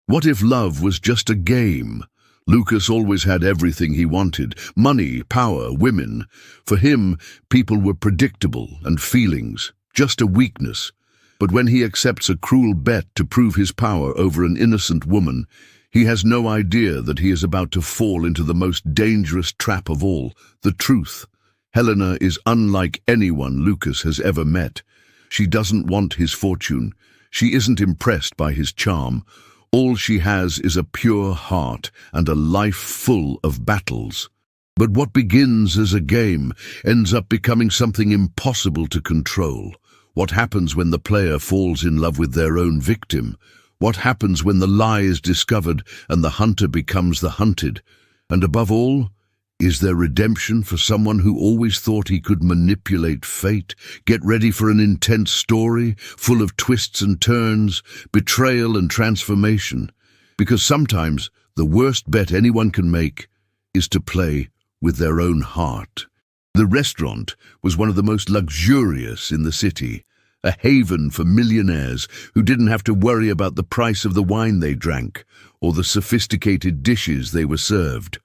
What if love was just a game? Lucas always had everything he wanted: money, power, women. For him, people were predictable, and feelings just a weakness. But when he accepts a cruel bet to prove his power over an innocent woman, he has no idea that he is about to fall into the most dangerous trap of all: the truth. Helena is unlike anyone Lucas has ever met. She doesn't want his fortune. She isn't impressed by his charm. All she has is a pure heart and a life full of battles. But what begins as a game ends up becoming something impossible to control. What happens when the player falls in love with their own victim? What happens when the lie is discovered and the hunter becomes the hunted? And above all, is there redemption for someone who always thought he could manipulate fate? Get ready for an intense story, full of twists and turns, betrayal and transformation. Because sometimes the worst bet anyone can make is to play with their own heart. The restaurant was one of the most luxurious in the city, a haven for millionaires who didn't have to worry about the price of the wine they drank or the sophisticated dishes they were served.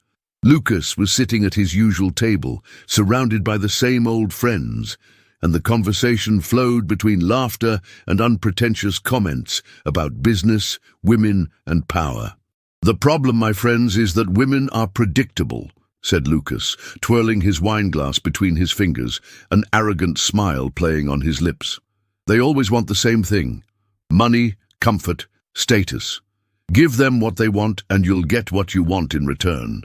Lucas was sitting at his usual table, surrounded by the same old friends, and the conversation flowed between laughter and unpretentious comments about business, women, and power. "The problem, my friends, is that women are predictable," said Lucas, twirling his wineglass between his fingers, an arrogant smile playing on his lips. "They always want the same thing: money, comfort, status. Give them what they want and you'll get what you want in return."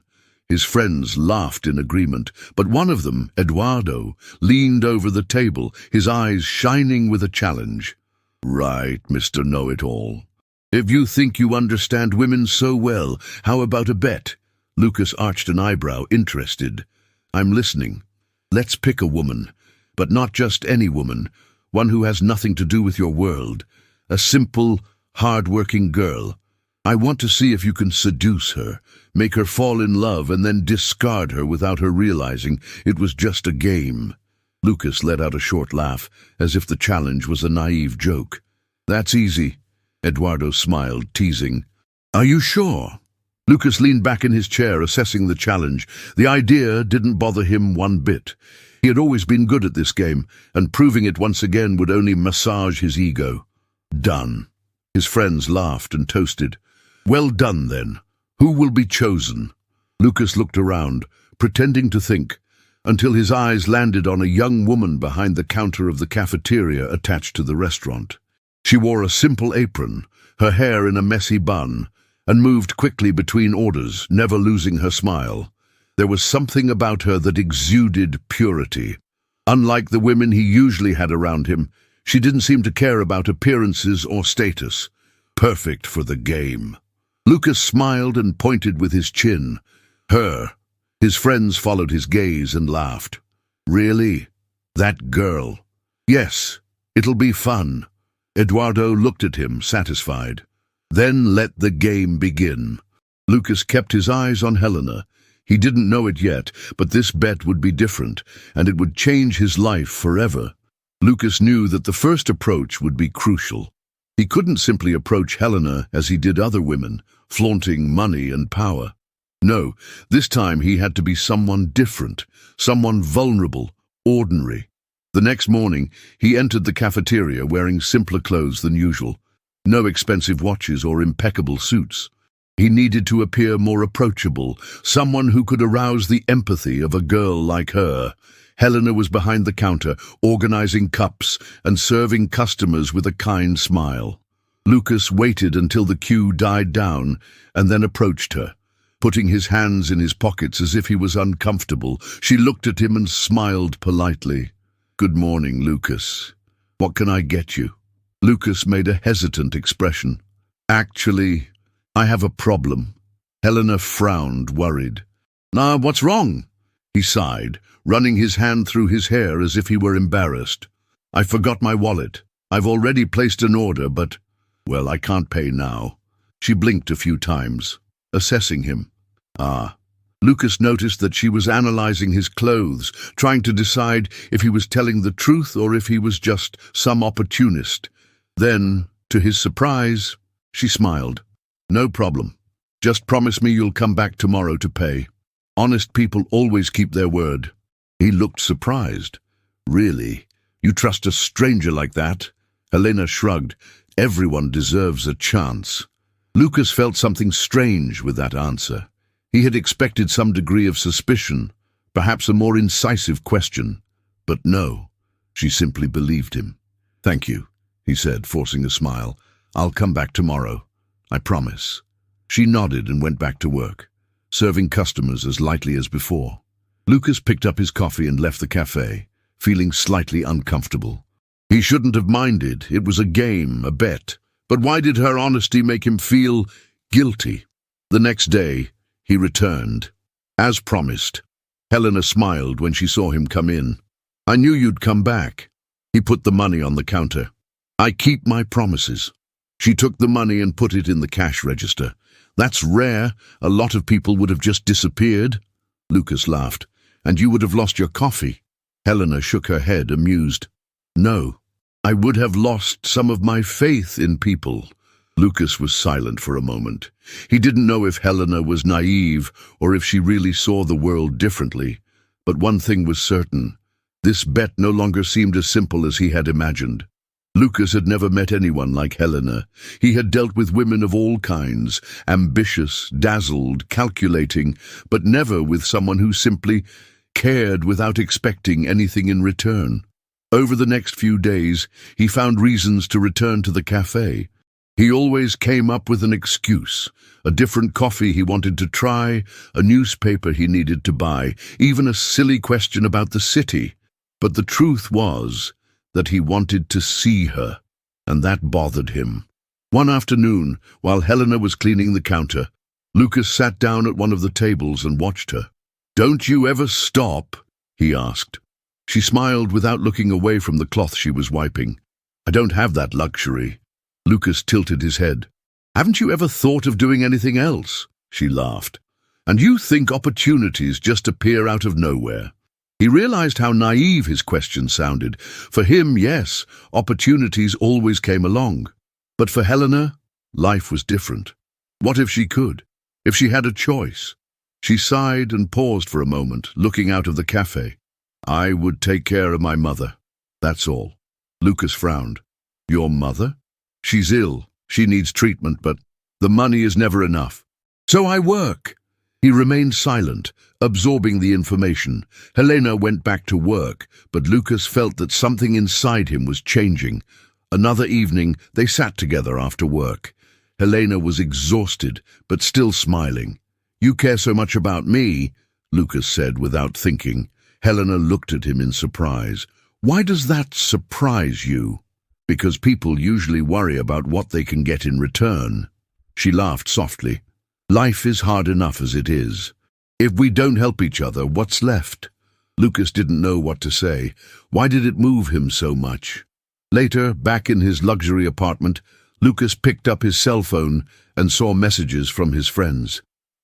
His friends laughed in agreement, but one of them, Eduardo, leaned over the table, his eyes shining with a challenge. "Right, Mr. Know-It-All. If you think you understand women so well, how about a bet?" Lucas arched an eyebrow, interested. "I'm listening. Let's pick a woman, but not just any woman, one who has nothing to do with your world. A simple, hard-working girl. I want to see if you can seduce her, make her fall in love, and then discard her without her realizing it was just a game." Lucas let out a short laugh, as if the challenge was a naive joke. "That's easy." Eduardo smiled, teasing. "Are you sure?" Lucas leaned back in his chair, assessing the challenge. The idea didn't bother him one bit. He had always been good at this game, and proving it once again would only massage his ego. "Done." His friends laughed and toasted. "Well done, then. Who will be chosen?" Lucas looked around, pretending to think, until his eyes landed on a young woman behind the counter of the cafeteria attached to the restaurant. She wore a simple apron, her hair in a messy bun, and moved quickly between orders, never losing her smile. There was something about her that exuded purity. Unlike the women he usually had around him, she didn't seem to care about appearances or status. Perfect for the game. Lucas smiled and pointed with his chin. "Her." His friends followed his gaze and laughed. "Really? That girl?" "Yes, it'll be fun." Eduardo looked at him, satisfied. "Then let the game begin." Lucas kept his eyes on Helena. He didn't know it yet, but this bet would be different, and it would change his life forever. Lucas knew that the first approach would be crucial. He couldn't simply approach Helena as he did other women, flaunting money and power. No, this time he had to be someone different, someone vulnerable, ordinary. The next morning, he entered the cafeteria wearing simpler clothes than usual. No expensive watches or impeccable suits. He needed to appear more approachable, someone who could arouse the empathy of a girl like her. Helena was behind the counter, organizing cups and serving customers with a kind smile. Lucas waited until the queue died down and then approached her. Putting his hands in his pockets as if he was uncomfortable, she looked at him and smiled politely. "Good morning, Lucas. What can I get you?" Lucas made a hesitant expression. "Actually, I have a problem." Helena frowned, worried. What's wrong?" He sighed, running his hand through his hair as if he were embarrassed. "I forgot my wallet. I've already placed an order, but, well, I can't pay now." She blinked a few times, assessing him. Lucas noticed that she was analyzing his clothes, trying to decide if he was telling the truth or if he was just some opportunist. Then, to his surprise, she smiled. No problem. Just promise me you'll come back tomorrow to pay. Honest people always keep their word. He looked surprised. Really? You trust a stranger like that? Helena shrugged. Everyone deserves a chance. Lucas felt something strange with that answer. He had expected some degree of suspicion, perhaps a more incisive question. But no, she simply believed him. Thank you, he said, forcing a smile. I'll come back tomorrow. I promise. She nodded and went back to work, serving customers as lightly as before. Lucas picked up his coffee and left the cafe, feeling slightly uncomfortable. He shouldn't have minded. It was a game, a bet. But why did her honesty make him feel guilty? The next day, he returned. As promised. Helena smiled when she saw him come in. I knew you'd come back. He put the money on the counter. I keep my promises. She took the money and put it in the cash register. That's rare. A lot of people would have just disappeared. Lucas laughed. And you would have lost your coffee. Helena shook her head, amused. No, I would have lost some of my faith in people. Lucas was silent for a moment. He didn't know if Helena was naive or if she really saw the world differently. But one thing was certain. This bet no longer seemed as simple as he had imagined. Lucas had never met anyone like Helena. He had dealt with women of all kinds, ambitious, dazzled, calculating, but never with someone who simply cared without expecting anything in return. Over the next few days, he found reasons to return to the cafe. He always came up with an excuse, a different coffee he wanted to try, a newspaper he needed to buy, even a silly question about the city. But the truth was that he wanted to see her, and that bothered him. One afternoon, while Helena was cleaning the counter, Lucas sat down at one of the tables and watched her. "Don't you ever stop?" he asked. She smiled without looking away from the cloth she was wiping. "I don't have that luxury." Lucas tilted his head. "Haven't you ever thought of doing anything else?" She laughed. "And you think opportunities just appear out of nowhere?" He realized how naive his question sounded. For him, yes, opportunities always came along. But for Helena, life was different. What if she could? If she had a choice? She sighed and paused for a moment, looking out of the cafe. "I would take care of my mother. That's all." Lucas frowned. "Your mother? She's ill. She needs treatment, but the money is never enough. So I work." He remained silent, absorbing the information. Helena went back to work, but Lucas felt that something inside him was changing. Another evening, they sat together after work. Helena was exhausted, but still smiling. "You care so much about me," Lucas said without thinking. Helena looked at him in surprise. "Why does that surprise you?" "Because people usually worry about what they can get in return." She laughed softly. "Life is hard enough as it is. If we don't help each other, what's left?" Lucas didn't know what to say. Why did it move him so much? Later, back in his luxury apartment, Lucas picked up his cell phone and saw messages from his friends.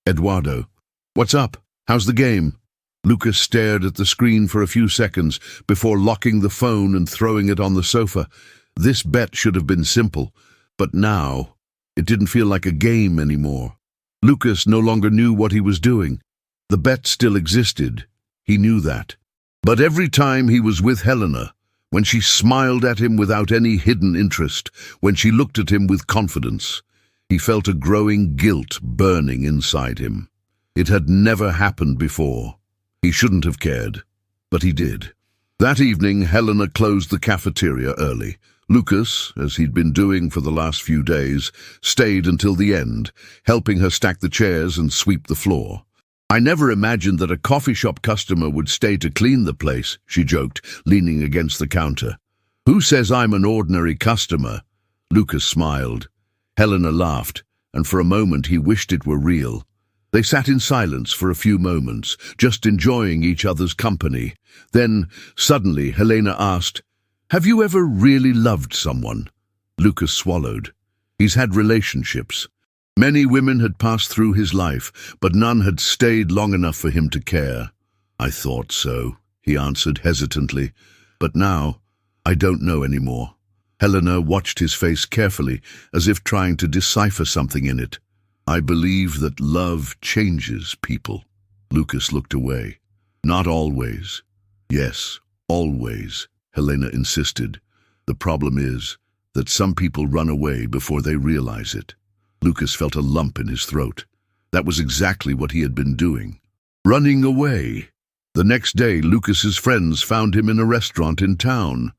"Eduardo. What's up? How's the game?" Lucas stared at the screen for a few seconds before locking the phone and throwing it on the sofa. This bet should have been simple, but now it didn't feel like a game anymore. Lucas no longer knew what he was doing. The bet still existed. He knew that. But every time he was with Helena, when she smiled at him without any hidden interest, when she looked at him with confidence, he felt a growing guilt burning inside him. It had never happened before. He shouldn't have cared, but he did. That evening, Helena closed the cafeteria early. Lucas, as he'd been doing for the last few days, stayed until the end, helping her stack the chairs and sweep the floor. "I never imagined that a coffee shop customer would stay to clean the place," she joked, leaning against the counter. "Who says I'm an ordinary customer?" Lucas smiled. Helena laughed, and for a moment he wished it were real. They sat in silence for a few moments, just enjoying each other's company. Then, suddenly, Helena asked, "Have you ever really loved someone?" Lucas swallowed. He's had relationships. Many women had passed through his life, but none had stayed long enough for him to care. "I thought so," he answered hesitantly. "But now, I don't know anymore." Helena watched his face carefully, as if trying to decipher something in it. I believe that love changes people. Lucas looked away. Not always. Yes, always, Helena insisted. The problem is that some people run away before they realize it. Lucas felt a lump in his throat. That was exactly what he had been doing. Running away. The next day, Lucas's friends found him in a restaurant in town.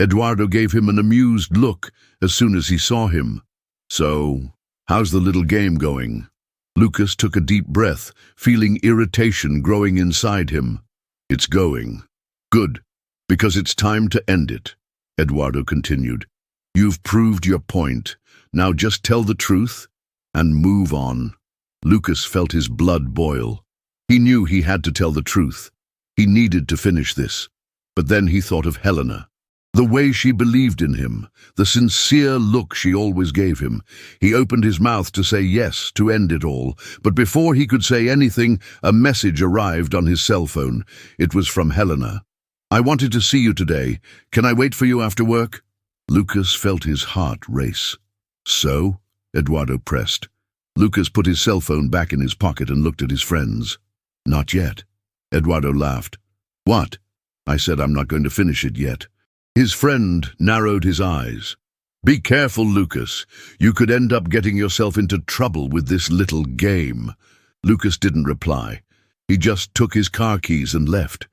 Eduardo gave him an amused look as soon as he saw him. So, how's the little game going? Lucas took a deep breath, feeling irritation growing inside him. It's going. Good, because it's time to end it, Eduardo continued. You've proved your point. Now just tell the truth and move on. Lucas felt his blood boil. He knew he had to tell the truth. He needed to finish this. But then he thought of Helena. The way she believed in him, the sincere look she always gave him. He opened his mouth to say yes, to end it all, but before he could say anything, a message arrived on his cell phone. It was from Helena. I wanted to see you today. Can I wait for you after work? Lucas felt his heart race. So? Eduardo pressed. Lucas put his cell phone back in his pocket and looked at his friends. Not yet. Eduardo laughed. What? I said I'm not going to finish it yet. His friend narrowed his eyes. Be careful, Lucas. You could end up getting yourself into trouble with this little game. Lucas didn't reply. He just took his car keys and left.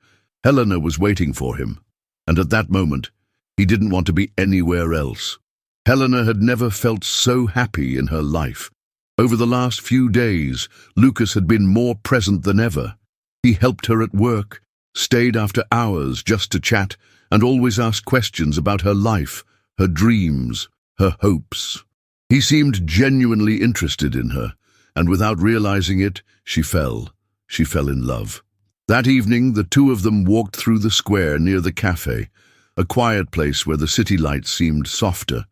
Helena was waiting for him, and at that moment, he didn't want to be anywhere else. Helena had never felt so happy in her life. Over the last few days, Lucas had been more present than ever. He helped her at work, stayed after hours just to chat, and always asked questions about her life, her dreams, her hopes. He seemed genuinely interested in her, and without realizing it, she fell. She fell in love. That evening, the two of them walked through the square near the cafe, a quiet place where the city lights seemed softer.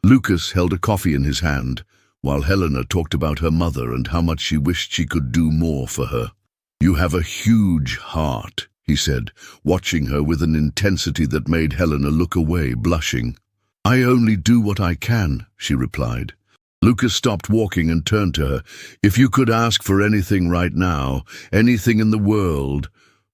Lucas held a coffee in his hand, while Helena talked about her mother and how much she wished she could do more for her. You have a huge heart, he said, watching her with an intensity that made Helena look away, blushing. I only do what I can, she replied. Lucas stopped walking and turned to her. If you could ask for anything right now, anything in the world,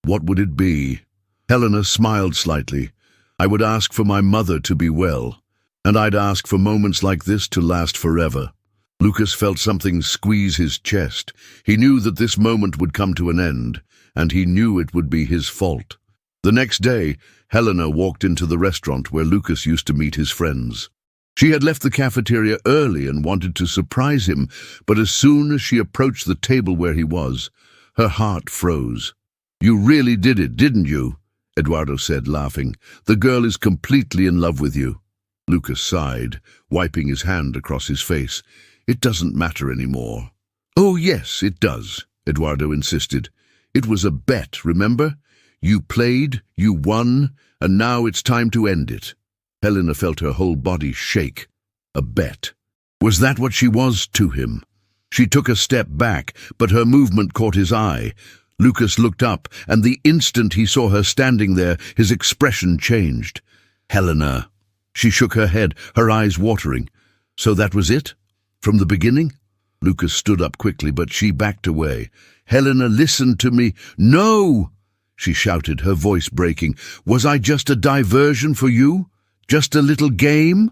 what would it be? Helena smiled slightly. I would ask for my mother to be well, and I'd ask for moments like this to last forever. Lucas felt something squeeze his chest. He knew that this moment would come to an end, and he knew it would be his fault. The next day, Helena walked into the restaurant where Lucas used to meet his friends. She had left the cafeteria early and wanted to surprise him, but as soon as she approached the table where he was, her heart froze. You really did it, didn't you? Eduardo said, laughing. The girl is completely in love with you. Lucas sighed, wiping his hand across his face. It doesn't matter anymore. Oh, yes, it does, Eduardo insisted. It was a bet, remember? You played, you won, and now it's time to end it. Helena felt her whole body shake. A bet. Was that what she was to him? She took a step back, but her movement caught his eye. Lucas looked up, and the instant he saw her standing there, his expression changed. Helena. She shook her head, her eyes watering. So that was it? From the beginning? Lucas stood up quickly, but she backed away. Helena, listen to me. No! She shouted, her voice breaking. Was I just a diversion for you? Just a little game?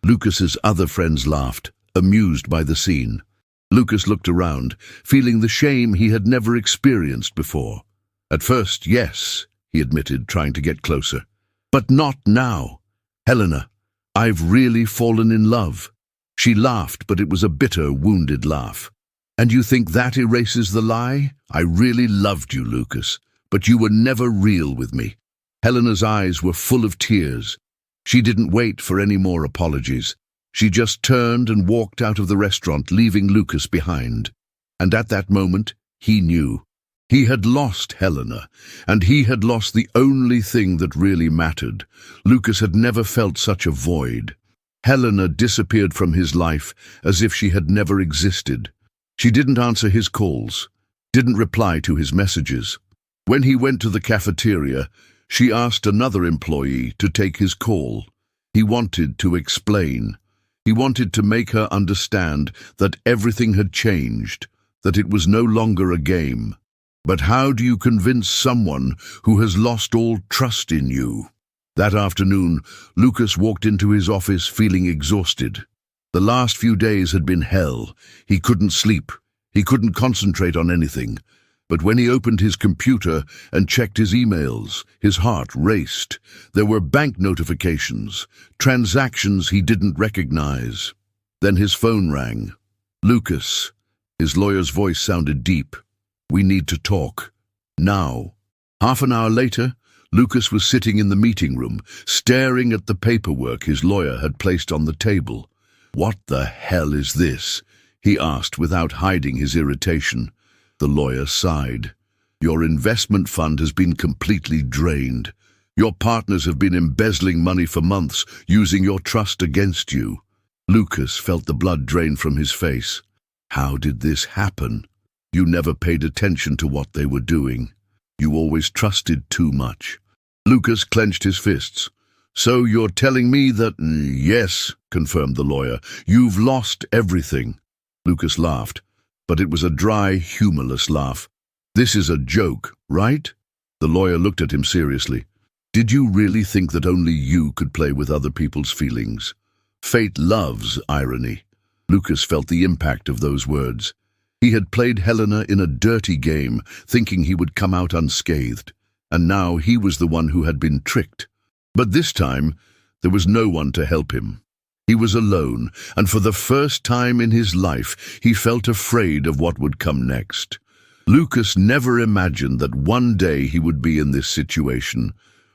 Lucas's other friends laughed, amused by the scene. Lucas looked around, feeling the shame he had never experienced before. At first, yes, he admitted, trying to get closer. But not now. Helena, I've really fallen in love. She laughed, but it was a bitter, wounded laugh. And you think that erases the lie? I really loved you, Lucas, but you were never real with me. Helena's eyes were full of tears. She didn't wait for any more apologies. She just turned and walked out of the restaurant, leaving Lucas behind. And at that moment, he knew. He had lost Helena, and he had lost the only thing that really mattered. Lucas had never felt such a void. Helena disappeared from his life as if she had never existed. She didn't answer his calls, didn't reply to his messages. When he went to the cafeteria, she asked another employee to take his call. He wanted to explain. He wanted to make her understand that everything had changed, that it was no longer a game. But how do you convince someone who has lost all trust in you? That afternoon, Lucas walked into his office feeling exhausted. The last few days had been hell. He couldn't sleep. He couldn't concentrate on anything. But when he opened his computer and checked his emails, his heart raced. There were bank notifications, transactions he didn't recognize. Then his phone rang. Lucas. His lawyer's voice sounded deep. We need to talk. Now. Half an hour later, Lucas was sitting in the meeting room, staring at the paperwork his lawyer had placed on the table. What the hell is this? He asked without hiding his irritation. The lawyer sighed. Your investment fund has been completely drained. Your partners have been embezzling money for months, using your trust against you. Lucas felt the blood drain from his face. How did this happen? You never paid attention to what they were doing. You always trusted too much. Lucas clenched his fists. So you're telling me that— Yes, confirmed the lawyer. You've lost everything. Lucas laughed, but it was a dry, humorless laugh. This is a joke, right? The lawyer looked at him seriously. Did you really think that only you could play with other people's feelings? Fate loves irony. Lucas felt the impact of those words. He had played Helena in a dirty game, thinking he would come out unscathed, and now he was the one who had been tricked. But this time, there was no one to help him. He was alone, and for the first time in his life, he felt afraid of what would come next. Lucas never imagined that one day he would be in this situation,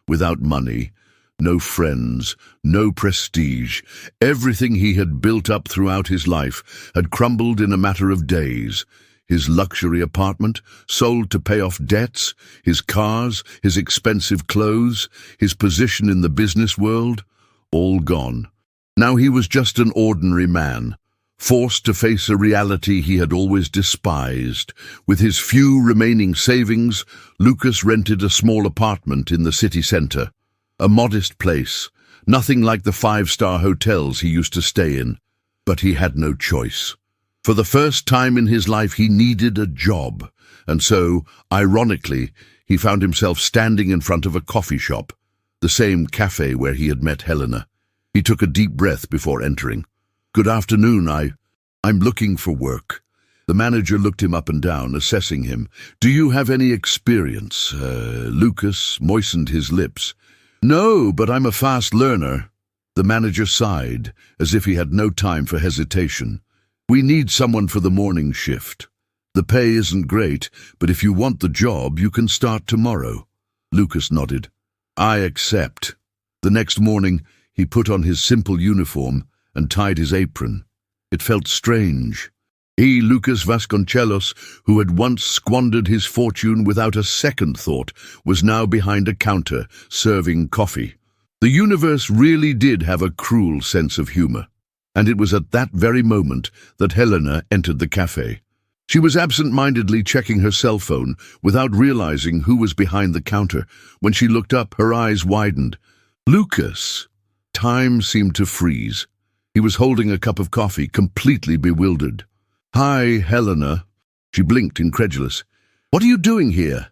without money, no friends, no prestige. Everything he had built up throughout his life had crumbled in a matter of days. His luxury apartment, sold to pay off debts, his cars, his expensive clothes, his position in the business world, all gone. Now he was just an ordinary man, forced to face a reality he had always despised. With his few remaining savings, Lucas rented a small apartment in the city center. A modest place, nothing like the five-star hotels he used to stay in. But he had no choice. For the first time in his life, he needed a job. And so, ironically, he found himself standing in front of a coffee shop, the same cafe where he had met Helena. He took a deep breath before entering. Good afternoon, I'm looking for work. The manager looked him up and down, assessing him. Do you have any experience? Lucas moistened his lips. No, but I'm a fast learner. The manager sighed, as if he had no time for hesitation. We need someone for the morning shift. The pay isn't great, but if you want the job, you can start tomorrow. Lucas nodded. I accept. The next morning, he put on his simple uniform and tied his apron. It felt strange. He, Lucas Vasconcelos, who had once squandered his fortune without a second thought, was now behind a counter, serving coffee. The universe really did have a cruel sense of humor. And it was at that very moment that Helena entered the cafe. She was absent-mindedly checking her cell phone without realizing who was behind the counter. When she looked up, her eyes widened. Lucas! Time seemed to freeze. He was holding a cup of coffee, completely bewildered. Hi, Helena. She blinked, incredulous. What are you doing here?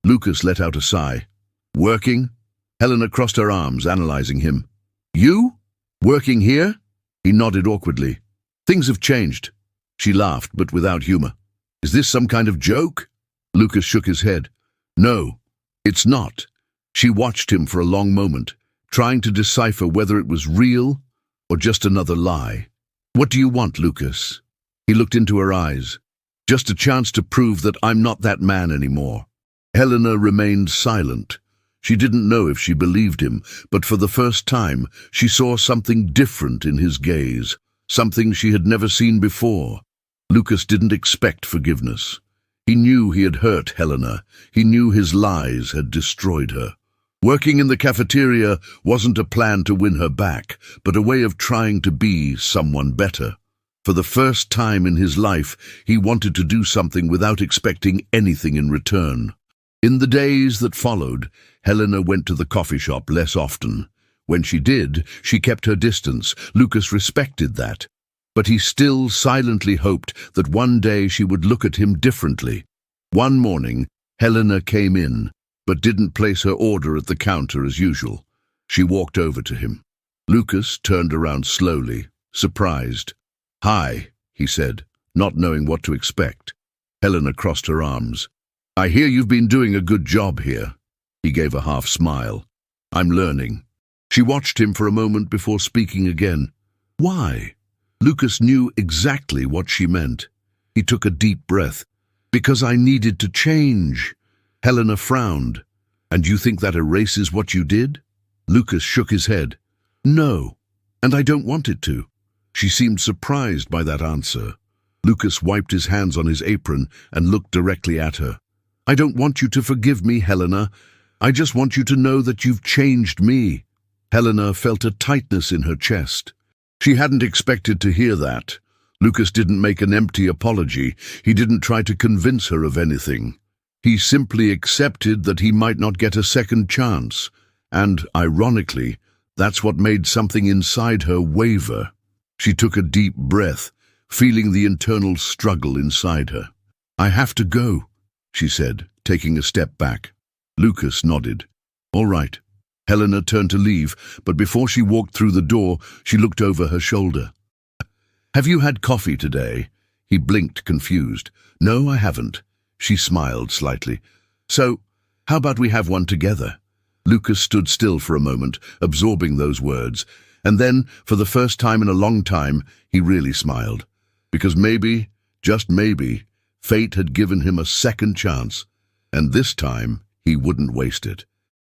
Lucas let out a sigh. Working? Helena crossed her arms, analyzing him. You? Working here? He nodded awkwardly. Things have changed. She laughed, but without humor. Is this some kind of joke? Lucas shook his head. No, it's not. She watched him for a long moment, trying to decipher whether it was real or just another lie. What do you want, Lucas? He looked into her eyes. Just a chance to prove that I'm not that man anymore. Helena remained silent. She didn't know if she believed him, but for the first time, she saw something different in his gaze, something she had never seen before. Lucas didn't expect forgiveness. He knew he had hurt Helena. He knew his lies had destroyed her. Working in the cafeteria wasn't a plan to win her back, but a way of trying to be someone better. For the first time in his life, he wanted to do something without expecting anything in return. In the days that followed, Helena went to the coffee shop less often. When she did, she kept her distance. Lucas respected that. But he still silently hoped that one day she would look at him differently. One morning, Helena came in, but didn't place her order at the counter as usual. She walked over to him. Lucas turned around slowly, surprised. "Hi," he said, not knowing what to expect. Helena crossed her arms. "I hear you've been doing a good job here." He gave a half smile. "I'm learning." She watched him for a moment before speaking again. "Why?" Lucas knew exactly what she meant. He took a deep breath. "Because I needed to change." Helena frowned. "And you think that erases what you did?" Lucas shook his head. "No, and I don't want it to." She seemed surprised by that answer. Lucas wiped his hands on his apron and looked directly at her. "I don't want you to forgive me, Helena. I just want you to know that you've changed me." Helena felt a tightness in her chest. She hadn't expected to hear that. Lucas didn't make an empty apology. He didn't try to convince her of anything. He simply accepted that he might not get a second chance. And, ironically, that's what made something inside her waver. She took a deep breath, feeling the internal struggle inside her. "I have to go," she said, taking a step back. Lucas nodded. "All right." Helena turned to leave, but before she walked through the door, she looked over her shoulder. "Have you had coffee today?" He blinked, confused. "No, I haven't." She smiled slightly. "So, how about we have one together?" Lucas stood still for a moment, absorbing those words, and then, for the first time in a long time, he really smiled. Because maybe, just maybe, fate had given him a second chance, and this time he wouldn't waste it.